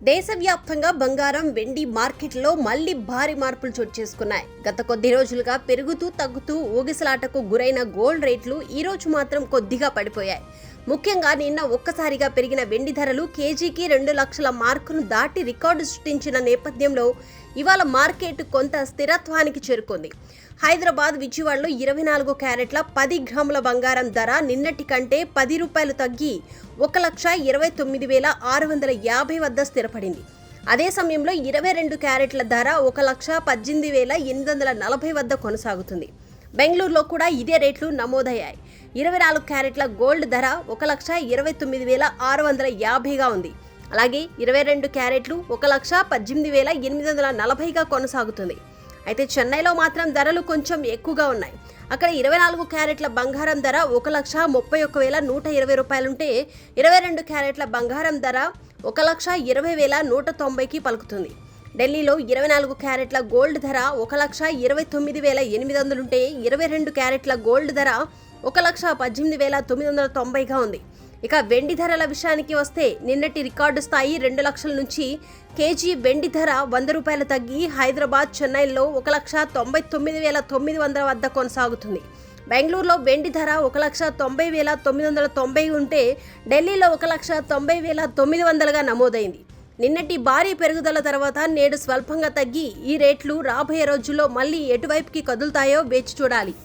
దేశవ్యాప్తంగా బంగారం, వెండి మార్కెట్లో మళ్లీ భారీ మార్పులు చోటు చేసుకున్నాయి. గత కొద్ది రోజులుగా పెరుగుతూ తగ్గుతూ ఊగిసలాటకు గురైన గోల్డ్ రేట్లు ఈ రోజు మాత్రం కొద్దిగా పడిపోయాయి. ముఖ్యంగా నిన్న ఒక్కసారిగా పెరిగిన వెండి ధరలు కేజీకి 2 లక్షల మార్కును దాటి రికార్డు సృష్టించిన నేపథ్యంలో ఇవాళ మార్కెట్ కొంత స్థిరత్వానికి చేరుకుంది. హైదరాబాద్, విజయవాడలో 24 క్యారెట్ల 10 గ్రాముల బంగారం ధర నిన్నటి కంటే ₹10 తగ్గి 1,29,650 వద్ద స్థిరపడింది. అదే సమయంలో 22 క్యారెట్ల ధర 1,18,840 వద్ద కొనసాగుతుంది. బెంగళూరులో కూడా ఇదే రేట్లు నమోదయ్యాయి. 24 క్యారెట్ల గోల్డ్ ధర 1,29,650గా ఉంది. అలాగే 22 క్యారెట్లు 1,18,840గా కొనసాగుతుంది. అయితే చెన్నైలో మాత్రం ధరలు కొంచెం ఎక్కువగా ఉన్నాయి. అక్కడ 24 క్యారెట్ల బంగారం ధర 1,31,120 ఉంటే 22 క్యారెట్ల బంగారం ధర 1,20,190కి పలుకుతుంది. ఢిల్లీలో 24 క్యారెట్ల గోల్డ్ ధర 1,29,800 ఉంటే 22 క్యారెట్ల గోల్డ్ ధర 1,18,990గా ఉంది. ఇక వెండి ధరల విషయానికి వస్తే నిన్నటి రికార్డు స్థాయి 2 లక్షల నుంచి కేజీ వెండి ధర ₹100 తగ్గి హైదరాబాద్, చెన్నైలో 1,99,900 వద్ద కొనసాగుతుంది. బెంగళూరులో వెండి ధర 1,90,990 ఉంటే ఢిల్లీలో 1,90,900గా నమోదైంది. నిన్నటి భారీ పెరుగుదల తర్వాత నేడు స్వల్పంగా తగ్గి ఈ రేట్లు రాబోయే రోజుల్లో మళ్లీ ఎటువైపుకి కదులుతాయో వేచి చూడాలి.